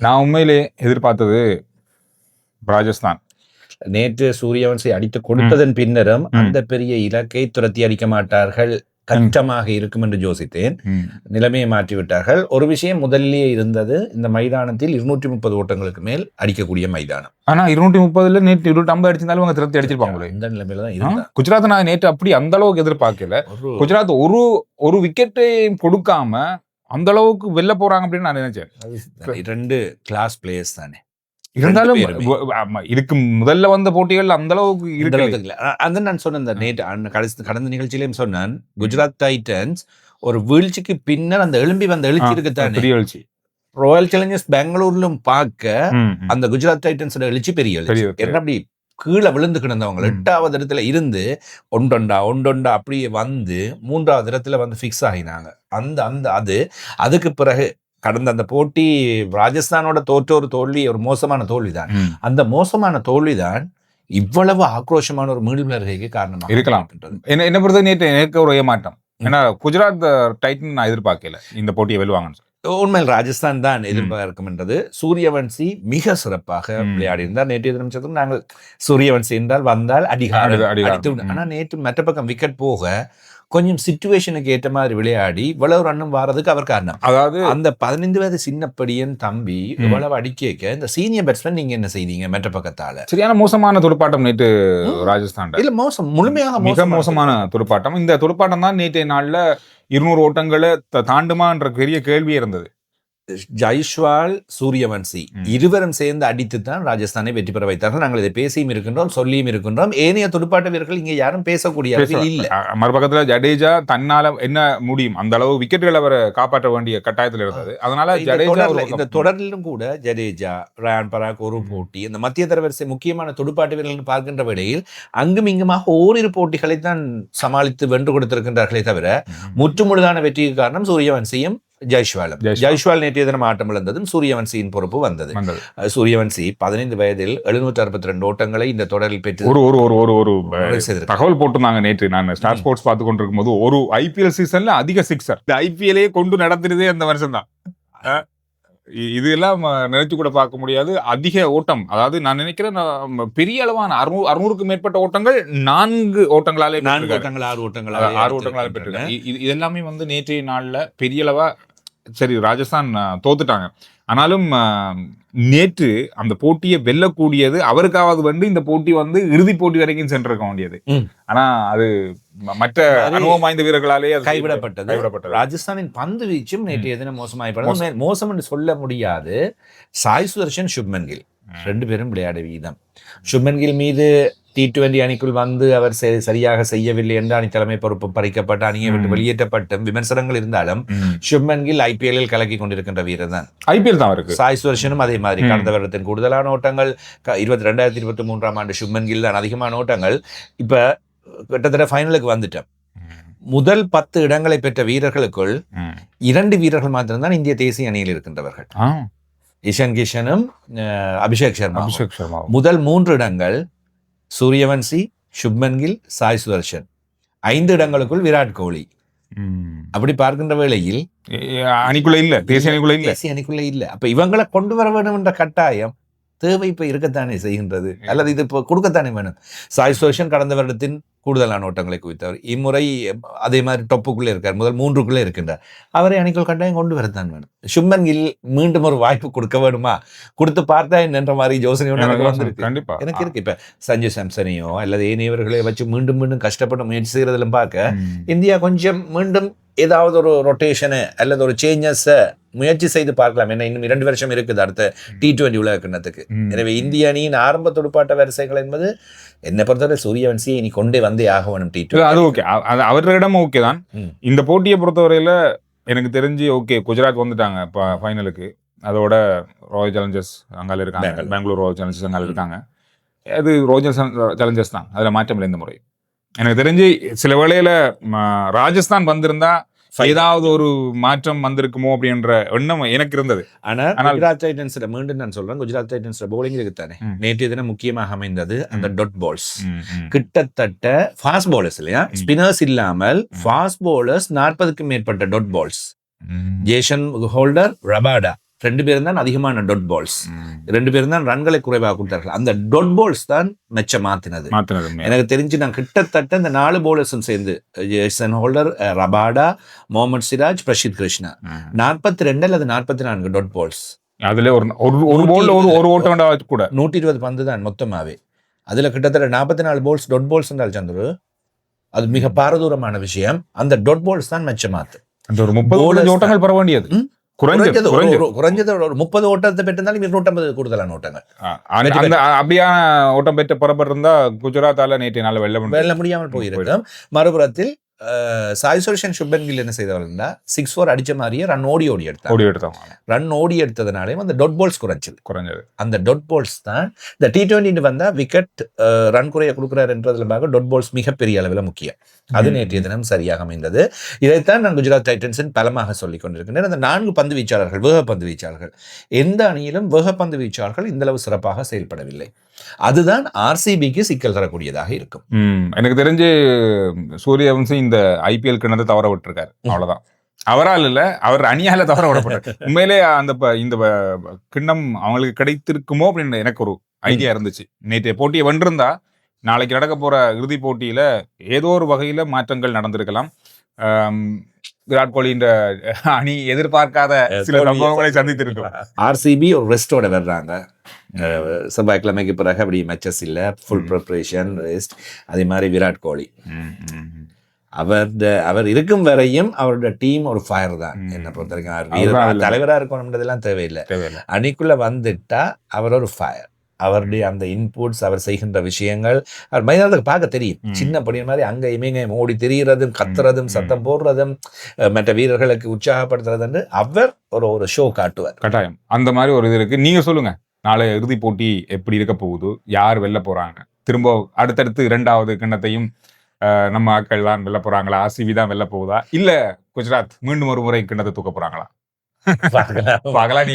நான் உண்மையிலே எதிர்பார்த்தது ராஜஸ்தான். நேற்று சூரியவன்சி அடித்து கொடுத்ததன் பின்னரும் அந்த பெரிய இலக்கை துரத்தி அடிக்க மாட்டார்கள், கஷ்டமாக இருக்கும் என்று யோசித்தேன். நிலைமையை மாற்றிவிட்டார்கள். ஒரு விஷயம் முதலிலேயே இருந்தது, இந்த மைதானத்தில் 230 ஓட்டங்களுக்கு மேல் அடிக்கக்கூடிய மைதானம். ஆனா 230 நேற்று 250 அடிச்சிருந்தாலும் அவங்க திருப்தி அடிச்சிருப்பாங்களே. இந்த நிலைமையில தான் இருந்தாங்க. குஜராத் நான் நேற்று அப்படி அந்த அளவுக்கு எதிர்பார்க்கல. குஜராத் ஒரு விக்கெட்டையும் கொடுக்காம அந்த அளவுக்கு வெல்ல போறாங்க அப்படின்னு நான் நினைச்சேன். 2 கிளாஸ் பிளேயர்ஸ் தானே இருந்தாலும் இதுக்கு முதல்ல வந்த போட்டிகள் அந்த அளவுக்கு இல்ல. அந்த நான் சொன்னேன் நேற்று கடந்த நிகழ்ச்சியிலையும் சொன்னேன், குஜராத் டைட்டன்ஸ் ஒரு வீழ்ச்சிக்கு பின்னர் அந்த எழும்பி வந்த எழுச்சி இருக்குத்தானே பெரிய எழுச்சி. ராயல் சேலஞ்சர்ஸ் பெங்களூர்லும் பார்க்க அந்த குஜராத் டைட்டன்ஸோட எழுச்சி பெரிய எழுச்சி. என்ன அப்படி கீழே விழுந்து கிடந்தவங்க 8வது இடத்துல இருந்து ஒண்டொண்டா அப்படியே வந்து 3வது இடத்துல வந்து ஃபிக்ஸ் ஆகினாங்க. அதுக்கு பிறகு கடந்த அந்த போட்டி ராஜஸ்தானோட தோற்ற ஒரு தோல்வி, ஒரு மோசமான தோல்விதான். அந்த மோசமான தோல்விதான் இவ்வளவு ஆக்ரோஷமான ஒரு மீண்டும் வருகைக்கு காரணமாக இருக்கலாம். என்ன பொறுத்த நேற்று ஒரு ஏமாற்றம். ஏன்னா குஜராத் டைட்டன் நான் எதிர்பார்க்கல இந்த போட்டியை வெல்லுவாங்கன்னு. உண்மையில் ராஜஸ்தான் தான் எதிர்பார்க்கும் என்றது. சூரியவன்சி மிக சிறப்பாக விளையாடி இருந்தார். நேற்று தினம் நாங்கள் சூரியவன்சி என்றால் வந்தால் அடித்து. ஆனால் நேற்று மற்ற பக்கம் விக்கெட் போக கொஞ்சம் சிச்சுவேஷனுக்கு ஏற்ற மாதிரி விளையாடி இவ்வளவு ரன்னும் வாரதுக்கு அவர் காரணம். அதாவது அந்த 15 வயது சின்னப்படியன் தம்பி இவ்வளவு அடிக்க இந்த சீனியர் பேட்ஸ்மேன் நீங்க என்ன செய்தீங்க மற்ற பக்கத்தால? சரியான மோசமான துடுப்பாட்டம் நேற்று ராஜஸ்தான். இல்ல மோசம், முழுமையாக மிக மோசமான துடுப்பாட்டம். இந்த துடுப்பாட்டம் தான் நேற்றைய நாள்ல 200 ஓட்டங்களை தாண்டுமா என்ற பெரிய கேள்வி இருந்தது. ஜெய்ஸ்வால், சூரியவன்சி இருவரும் சேர்ந்து அடித்து தான் ராஜஸ்தானை வெற்றி பெற வைத்தார்கள். நாங்கள் இதை பேசியும் இருக்கின்றோம், சொல்லியும் இருக்கின்றோம். ஏனைய துடுப்பாட்ட வீரர்கள் இங்க யாரும் பேசக்கூடியவர்கள் இல்ல. மறுபக்கத்துல ஜடேஜா தன்னால என்ன முடியும் அந்த அளவு விக்கெட்டுகள் அவரை காப்பாற்ற வேண்டிய கட்டாயத்தில் இருந்தது. அதனால ஜடேஜா இந்த தொடரிலும் கூட ஜடேஜா, ரயான் பராக் ஒரு போட்டி, இந்த மத்திய தரவரிசை முக்கியமான துடுப்பாட்ட வீரர்கள் பார்க்கின்ற வேளையில் அங்கும் இங்குமாக ஓரிரு போட்டிகளை தான் சமாளித்து வென்று கொடுத்திருக்கின்றார்களே தவிர முற்றுமுழுதான வெற்றிக்கு காரணம் சூரியவன்சியும் ஜெய்ஸ்வால் நேற்றைய தினம் ஆட்டம் இழந்ததும் சூரியவன்சியின் பொறுப்பு வந்தது. சூரியவன்சி 15 வயதில் 762 ஓட்டங்களை இந்த தொடரில் பெற்று ஒரு தகவல் போட்டிருந்தாங்க நேற்று. நான் ஸ்டார் ஸ்போர்ட்ஸ் பார்த்து கொண்டிருக்கும் போது ஒரு ஐபிஎல் சீசன்ல அதிக சிக்ஸர் இந்த ஐபிஎல்லே கொண்டு நடத்துறதே அந்த வருஷம் தான். இது எல்லாம் நினைச்சு கூட பார்க்க முடியாது. அதிக ஓட்டம், அதாவது நான் நினைக்கிறேன் பெரிய அளவான 600க்கும் மேற்பட்ட ஓட்டங்கள் 4 ஓட்டங்களாலே 6 ஓட்டங்களாலே பெற்றிருக்காங்க. இது எல்லாமே வந்து நேற்றைய நாள்ல பெரிய அளவா சரி ராஜஸ்தான் தோத்துட்டாங்க. ஆனாலும் நேற்று அந்த போட்டியை வெல்லக்கூடியது அவருக்காவது வந்து இந்த போட்டி வந்து இறுதி போட்டி வரைக்கும் சென்றிருக்க வேண்டியது. ஆனா அது மற்ற அனுபவம் வாய்ந்த வீரர்களாலே கைவிடப்பட்டது. ராஜஸ்தானின் பந்து வீச்சும் நேற்றைய தினம் மோசமாயிப்பட்டது. மோசம் என்று சொல்ல முடியாது. சாய் சுதர்ஷன், சுப்மன் கில் 2 பேரும் விளையாட வீதம். சுப்மன் கில் மீது T20 அணிக்குள் வந்து அவர் சரியாக செய்யவில்லை என்று அணி தலைமை பொறுப்பு பறிக்கப்பட்டு அணியை விட்டு வெளியேற்றப்பட்டும் விமர்சனங்கள் இருந்தாலும் சுப்மன் கில் IPL கலக்கி கொண்டிருக்கின்ற வீரர் தான். IPL தான் இருக்கு. சாய் சுதர்ஷனும் அதே மாதிரி கடந்த வருடத்தின் கூடுதலான ஓட்டங்கள் 2023ஆம் ஆண்டு சுப்மன் கில் தான் அதிகமான ஓட்டங்கள். இப்ப கிட்டத்தட்ட ஃபைனலுக்கு வந்துட்டோம். முதல் 10 இடங்களை பெற்ற வீரர்களுக்குள் 2 வீரர்கள் மாத்திரம்தான் இந்திய தேசிய அணியில் இருக்கின்றவர்கள். இஷான் கிஷனும் அபிஷேக் சர்மா. முதல் 3 இடங்கள் சூரியவன்சி, சுப்மன் கில், சாய் சுதர்ஷன். 5 இடங்களுக்குள் விராட் கோலி. அப்படி பார்க்கின்ற வேளையில் அணிக்குள்ள இல்ல, தேசிய அணிக்குள்ள இல்ல. அப்ப இவங்களை கொண்டு வர வேண்டும் என்ற கட்டாயம் தேவை இப்ப இருக்கத்தானே செய்கின்றது, அல்லது இது இப்போ கொடுக்கத்தானே வேணும். சாய் சுதர்ஷன் கடந்த வருடத்தின் கூடுதலான ஓட்டங்களை குவித்தவர். இம்முறை அதே மாதிரி டொப்புக்குள்ளே இருக்கார், முதல் 3க்குள்ளே இருக்கின்றார். அவரை அணிக்குள் கட்டாயம் கொண்டு வரத்தான் வேணும். சுப்மன் கில் மீண்டும் ஒரு வாய்ப்பு கொடுக்க வேணுமா, கொடுத்து பார்த்தா என்னன்ற மாதிரி யோசனையோட எனக்கு இருக்கு. இப்ப சஞ்சு சாம்சனையோ அல்லது ஏனையவர்களை வச்சு மீண்டும் கஷ்டப்பட்டு முயற்சி செய்யறதிலும் பார்க்க இந்தியா கொஞ்சம் மீண்டும் ஏதாவது ஒரு ரொட்டேஷனு அல்லது ஒரு சேஞ்சஸை முயற்சி செய்து பார்க்கலாம். ஏன்னா இன்னும் 2 வருஷம் இருக்குது அடுத்த T20 உலக கிண்ணத்துக்கு. எனவே இந்திய அணியின் ஆரம்ப துடுப்பாட்ட வரிசைகள் என்பது என்னை பொறுத்தவரை சூரியவன்சியை இனி கொண்டே வந்தே ஆக வேணும். T20 அது ஓகே, அவர்களிடம் ஓகே தான். இந்த போட்டியை பொறுத்தவரையில எனக்கு தெரிஞ்சு ஓகே, குஜராத் வந்துட்டாங்க இப்போ ஃபைனலுக்கு. அதோட ராயல் சேலஞ்சர்ஸ் அங்கால இருக்காங்க, பெங்களூர் ராயல் சேலஞ்சர்ஸ் அங்கால இருக்காங்க. அது ராயல் சேலஞ்சர்ஸ் தான், அதில் மாற்றம் இல்லை. இந்த முறை எனக்கு தெரிஞ்சு சில வேளையில ராஜஸ்தான் வந்திருந்தா ஏதாவது ஒரு மாற்றம் வந்திருக்குமோ அப்படின்ற எண்ணம் எனக்கு இருந்தது. ஆனா குஜராத் டைட்டன்ஸ்ல மீண்டும் நான் சொல்றேன், குஜராத் டைட்டன்ஸ்ல பவுலிங் இருக்குத்தானே நேற்றைய தினம் முக்கியமாக அமைந்தது அந்த டொட் பால்ஸ். கிட்டத்தட்ட ஃபாஸ்ட் பவுலர்ஸ் இல்லையா, ஸ்பின்னர்ஸ் இல்லாமல் ஃபாஸ்ட் பவுலர்ஸ் 40க்கும் மேற்பட்ட dot balls. Jason Holder, Rabada 2 பேரும் தான் அதிகமான டொட் பால்ஸ், 2 பேரும் தான் ரன்களை குறைவாக கொடுத்தார்கள். அந்த டொட் பால்ஸ் தான் மெச்ச மாத்தினது. எனக்கு தெரிஞ்சு நான் கிட்டத்தட்ட இந்த 4 பவுலர்ஸும் சேர்ந்து Jason Holder, Rabada, Mohammed Siraj, Prasidh Krishna 42 அல்லது 44 டொட் பால்ஸ். அதுல ஒரு ஓட்டம் கூட 120 பந்து தான் மொத்தமாவே. அதுல கிட்டத்தட்ட 44 போல்ஸ் டொட் போல்ஸ் என்றால் சந்துரு, அது மிக பாரதூரமான விஷயம். அந்த டொட் போல்ஸ் தான் மெச்சமாத்து. அந்த ஒரு 30 ஓட்டங்கள் பெற வேண்டியது குறைஞ்சது ஒரு 30 ஓட்டத்தை பெற்றிருந்தாலும் 250 கூடுதலான ஓட்டங்கள். அப்படியான ஓட்டம் பெற்ற புறப்பட்டு இருந்தா குஜராத்தால நேற்று நாள் வெல்ல முடியாமல் போயிருக்கோம். மறுபுறத்தில் சாய் சுதர்ஷன் சுப்மன் கில் என்ன செய்தவர்கள்னா 6-4 அடிச்ச மாதிரியே ரன் ஓடி எடுத்தாங்க. ரன் ஓடி எடுத்ததுனாலே அந்த டொட் பால்ஸ் குறைஞ்சது. அந்த டொட் பால்ஸ் தான் இந்த T20 வந்தா விக்கெட் ரன் குறைய கொடுக்குறாரு என்றதுல பார்க்க டொட் பால்ஸ் மிகப்பெரிய அளவில் முக்கியம். அது நேற்றைய தினம் சரியாக அமைந்தது. இதைத்தான் நான் குஜராத் டைட்டன்ஸின் பலமாக சொல்லிக் கொண்டிருக்கின்றேன். அந்த 4 பந்து வீச்சாளர்கள், வேக பந்து வீச்சாளர்கள், எந்த அணியிலும் வேக பந்து வீச்சாளர்கள் இந்த அளவு சிறப்பாக செயல்படவில்லை. அதுதான் RCBக்கு சிக்கல் தரக்கூடியதாக இருக்கும். எனக்கு தெரிஞ்சு சூரியவன்சி இந்த IPL கிண்ணத்தை தவற விட்டுருக்காரு, அவ்வளவுதான். அவரால் இல்ல, அவர் அணியால தவற விடப்பட்டார். உண்மையிலே இந்த கிண்ணம் அவங்களுக்கு கிடைத்திருக்குமோ அப்படின்னு எனக்கு ஒரு ஐடியா இருந்துச்சு. நேற்றைய போட்டியை வென்றிருந்தா நாளைக்கு நடக்க போற இறுதி போட்டியில ஏதோ ஒரு வகையில மாற்றங்கள் நடந்திருக்கலாம். விராட் கோலின்ற அணி எதிர்பார்க்காத சில சம்பவங்களை சந்தித்திருக்கும். RCB ஒரு ரெஸ்டோட வர்றாங்க. செவ்வாய்க்கிழமைக்கு பிறகு அப்படி மேட்சஸ் இல்ல, ஃபுல் ப்ரிப்பரேஷன், ரெஸ்ட். அதே மாதிரி விராட் கோலி அவர் இருக்கும் வரையும் அவரோட டீம் ஒரு ஃபயர் தான். என்ன பொறுத்த வரைக்கும் தலைவரா இருக்கணும்ன்றதெல்லாம் தேவையில்லை. அணிக்குள்ள வந்துட்டா அவர் ஒரு ஃபயர். அவருடைய அந்த இன்புட்ஸ், அவர் செய்கின்ற விஷயங்கள் அவர் மைதானத்துக்கு பார்க்க தெரியும். சின்ன படிய மாதிரி அங்க இமைங்க ஓடி திரிகிறதும், கத்துறதும், சத்தம் போடுறதும், மற்ற வீரர்களுக்கு உற்சாகப்படுத்துறது அவர் ஒரு ஷோ காட்டுவார் கட்டாயம். அந்த மாதிரி ஒரு இது இருக்கு. நீங்க சொல்லுங்க, நாளை இறுதி போட்டி எப்படி இருக்க போகுது? யார் வெல்ல போறாங்க? திரும்ப அடுத்தடுத்து 2வது கிண்ணத்தையும் நம்ம ஆட்கள் தான் வெல்ல போறாங்களா? RCB தான் வெல்ல போகுதா? இல்ல குஜராத் மீண்டும் ஒரு முறை கிண்ணத்தை தூக்க போறாங்களா? பார்க்கலாம்.